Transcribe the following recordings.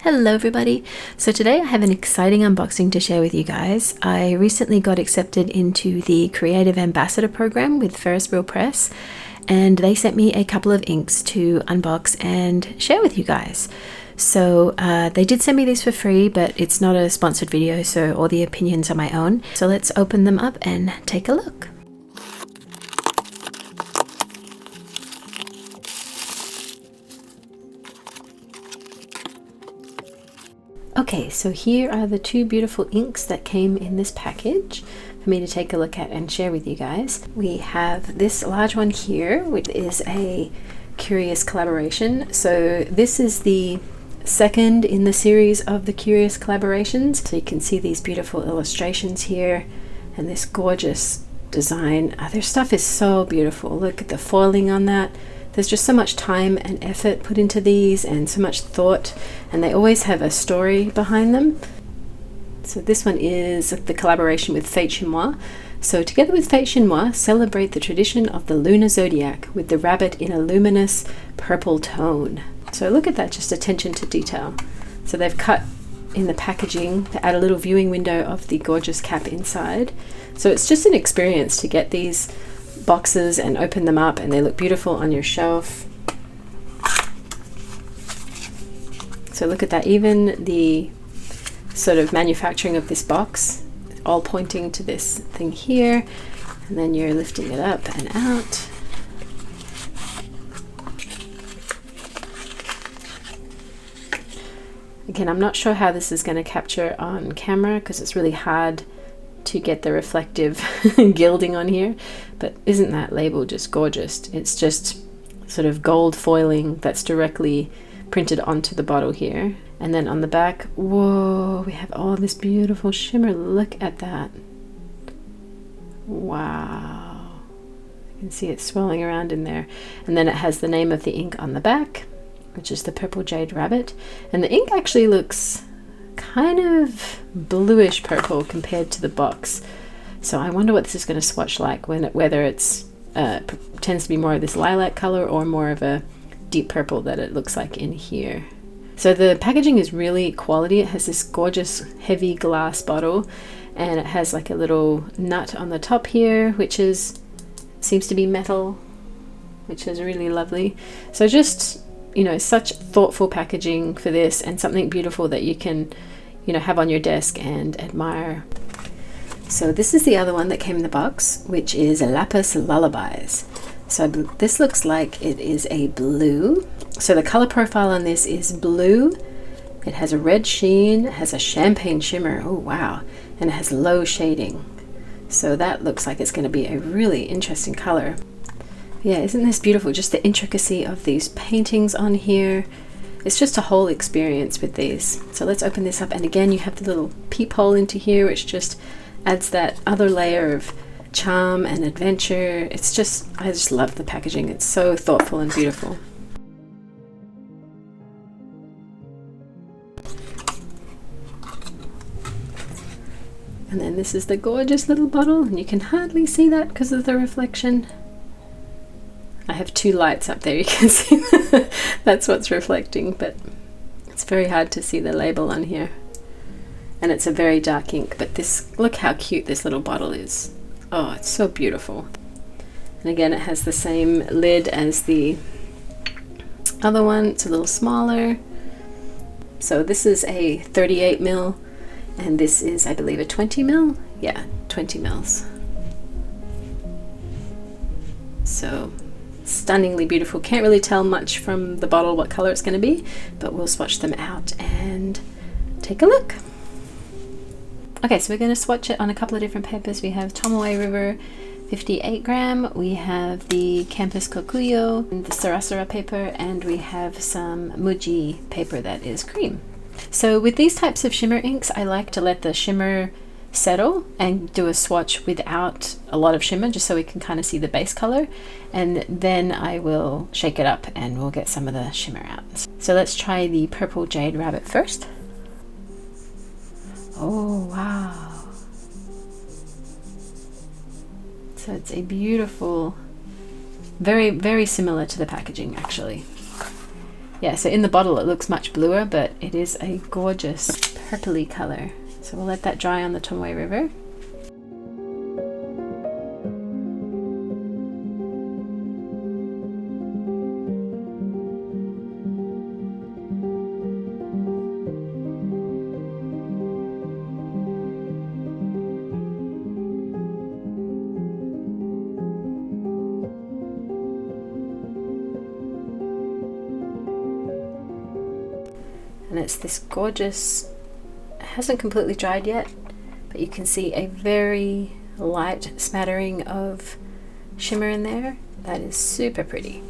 Hello everybody! So today I have an exciting unboxing to share with you guys. I recently got accepted into the Creative Ambassador program with ferriswheelpress, and they sent me a couple of inks to unbox and share with you guys. So they did send me these for free, but it's not a sponsored video, so all the opinions are my own. So let's open them up and take a look. Okay, so here are the two beautiful inks that came in this package for me to take a look at and share with you guys. We have this large one here, which is a Curious collaboration. So this is the second in the series of the Curious collaborations. So you can see these beautiful illustrations here and this gorgeous design. Their stuff is so beautiful. Look at the foiling on that. There's just so much time and effort put into these and so much thought, and they always have a story behind them. So this one is the collaboration with Fête Chinoise. So together with Fête Chinoise, celebrate the tradition of the lunar zodiac with the rabbit in a luminous purple tone. So look at that, just attention to detail. So they've cut in the packaging to add a little viewing window of the gorgeous cap inside. So it's just an experience to get these boxes and open them up, and they look beautiful on your shelf. So look at that, even the sort of manufacturing of this box, all pointing to this thing here, and then you're lifting it up and out. Again, I'm not sure how this is going to capture on camera because it's really hard to get the reflective gilding on here, but isn't that label just gorgeous? It's just sort of gold foiling that's directly printed onto the bottle here, and then on the back, whoa, we have all this beautiful shimmer. Look at that. Wow, you can see it swirling around in there, and then it has the name of the ink on the back, which is the Purple Jade Rabbit, and the ink actually looks kind of bluish purple compared to the box. So I wonder what this is going to swatch like, whether it's tends to be more of this lilac color or more of a deep purple that it looks like in here. So the packaging is really quality. It has this gorgeous heavy glass bottle, and it has like a little nut on the top here, which seems to be metal, which is really lovely. So just, you know, such thoughtful packaging for this, and something beautiful that you can, you know, have on your desk and admire. So this is the other one that came in the box, which is Lapis Lullabies. So this looks like it is a blue. So the color profile on this is blue. It has a red sheen, it has a champagne shimmer, oh wow, and it has low shading. So that looks like it's going to be a really interesting color. Yeah, isn't this beautiful? Just the intricacy of these paintings on here. It's just a whole experience with these. So let's open this up, and again you have the little peephole into here, which just adds that other layer of charm and adventure. It's just, I just love the packaging. It's so thoughtful and beautiful. And then this is the gorgeous little bottle, and you can hardly see that because of the reflection. I have two lights up there, you can see that's what's reflecting, but it's very hard to see the label on here. And it's a very dark ink, but this, look how cute this little bottle is. Oh, it's so beautiful. And again, it has the same lid as the other one. It's a little smaller. So this is a 38 mil, and this is, I believe, a 20 mil. Yeah, 20 mils. So stunningly beautiful. Can't really tell much from the bottle what color it's going to be, but we'll swatch them out and take a look. Okay, so we're going to swatch it on a couple of different papers. We have Tomoe River 58 gram, we have the Campus Kokuyo, the Sarasara paper, and we have some Muji paper that is cream. So with these types of shimmer inks, I like to let the shimmer settle and do a swatch without a lot of shimmer, just so we can kind of see the base color, and then I will shake it up and we'll get some of the shimmer out. So let's try the Purple Jade Rabbit first. Oh wow, so it's a beautiful, very similar to the packaging actually. Yeah, so in the bottle it looks much bluer, but it is a gorgeous purpley color. So we'll let that dry on the Tomoe River. And it's this gorgeous, it hasn't completely dried yet, but you can see a very light smattering of shimmer in there. That is super pretty.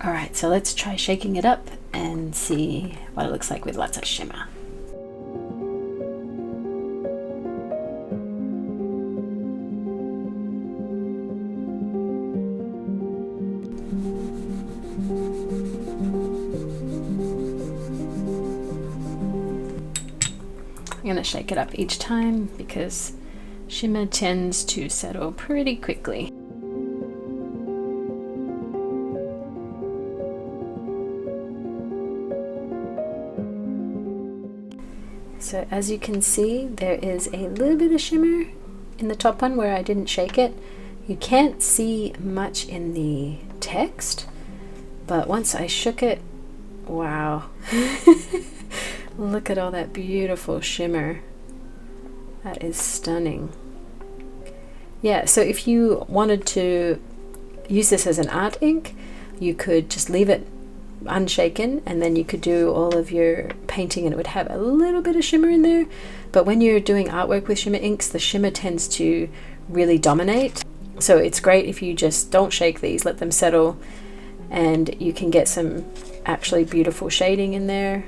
Alright, so let's try shaking it up and see what it looks like with lots of shimmer. I'm going to shake it up each time because shimmer tends to settle pretty quickly. So as you can see, there is a little bit of shimmer in the top one where I didn't shake it. You can't see much in the text, but once I shook it, wow. Look at all that beautiful shimmer. That is stunning. Yeah, so if you wanted to use this as an art ink, you could just leave it unshaken and then you could do all of your painting and it would have a little bit of shimmer in there. But when you're doing artwork with shimmer inks, the shimmer tends to really dominate. So it's great if you just don't shake these, let them settle, and you can get some actually beautiful shading in there.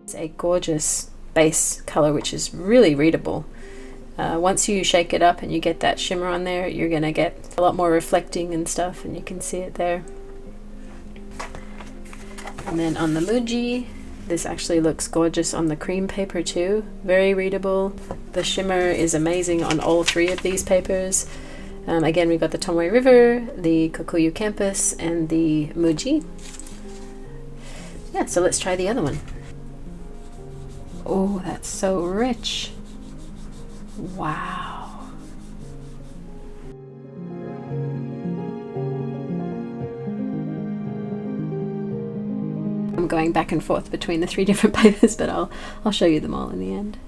It's a gorgeous base color which is really readable. Once you shake it up and you get that shimmer on there, you're gonna get a lot more reflecting and stuff, and you can see it there. And then on the Muji, this actually looks gorgeous on the cream paper too. Very readable. The shimmer is amazing on all three of these papers. Again, we've got the Tomoe River, the Kokuyu Campus, and the Muji. Yeah, so let's try the other one. Oh, that's so rich. Wow. I'm going back and forth between the three different papers, but I'll show you them all in the end.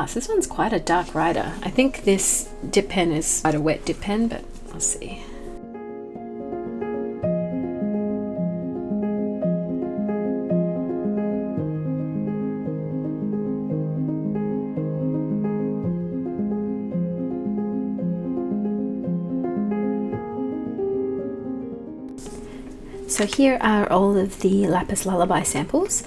So this one's quite a dark rider. I think this dip pen is quite a wet dip pen, but I'll see. So here are all of the Lapis Lullaby samples.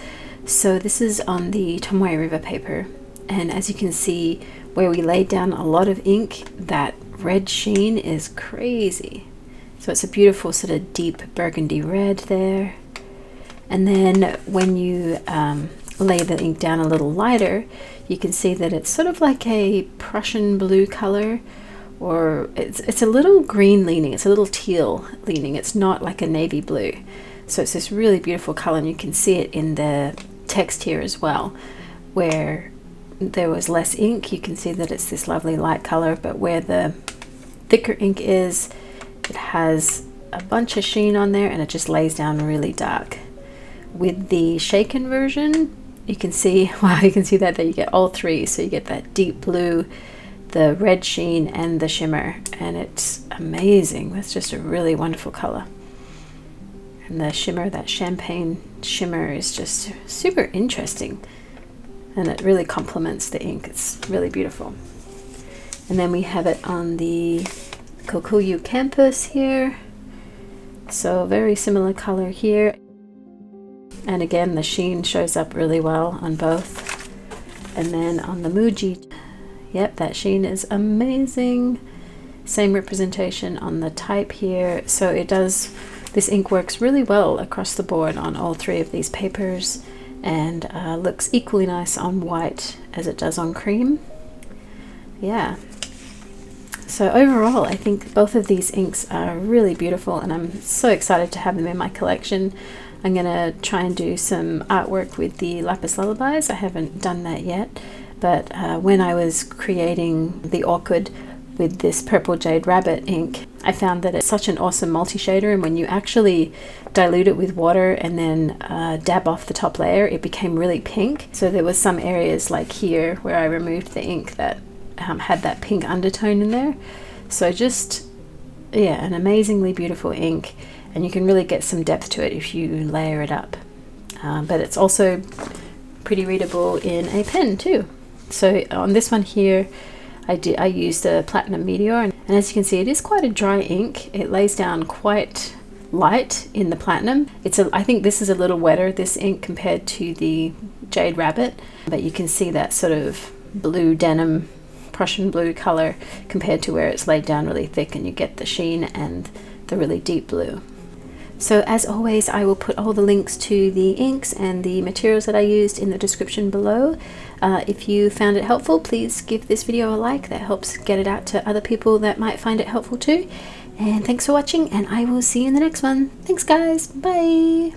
So this is on the Tomoe River paper. And as you can see, where we laid down a lot of ink, that red sheen is crazy. So it's a beautiful sort of deep burgundy red there. And then when you lay the ink down a little lighter, you can see that it's sort of like a Prussian blue color, or it's a little green leaning, it's a little teal leaning. It's not like a navy blue. So it's this really beautiful color, and you can see it in the text here as well, where there was less ink, you can see that it's this lovely light color, but where the thicker ink is, it has a bunch of sheen on there and it just lays down really dark. With the shaken version, you can see, wow, you can see that you get all three. So you get that deep blue, the red sheen, and the shimmer, and it's amazing. It's just a really wonderful color. And the shimmer, that champagne shimmer, is just super interesting. and it really complements the ink. It's really beautiful. And then we have it on the Kokuyu campus here. So very similar color here. And again, the sheen shows up really well on both. And then on the Muji, yep, that sheen is amazing. Same representation on the type here. So it does, this ink works really well across the board on all three of these papers, and looks equally nice on white as it does on cream. Yeah. So overall, I think both of these inks are really beautiful, and I'm so excited to have them in my collection. I'm gonna try and do some artwork with the Lapis Lullabies. I haven't done that yet, but when I was creating the Orchid with this purple Jade Rabbit ink, I found that it's such an awesome multi-shader, and when you actually dilute it with water and then dab off the top layer, it became really pink. So there was some areas like here where I removed the ink that had that pink undertone in there. So just, yeah, an amazingly beautiful ink, and you can really get some depth to it if you layer it up. But it's also pretty readable in a pen too. So on this one here, I used a Platinum Meteor, and as you can see, it is quite a dry ink. It lays down quite light in the Platinum. I think this is a little wetter, this ink, compared to the Jade Rabbit, but you can see that sort of blue denim, Prussian blue color compared to where it's laid down really thick, and you get the sheen and the really deep blue. So as always, I will put all the links to the inks and the materials that I used in the description below. If you found it helpful, please give this video a like. That helps get it out to other people that might find it helpful too. And thanks for watching, and I will see you in the next one. Thanks guys, bye!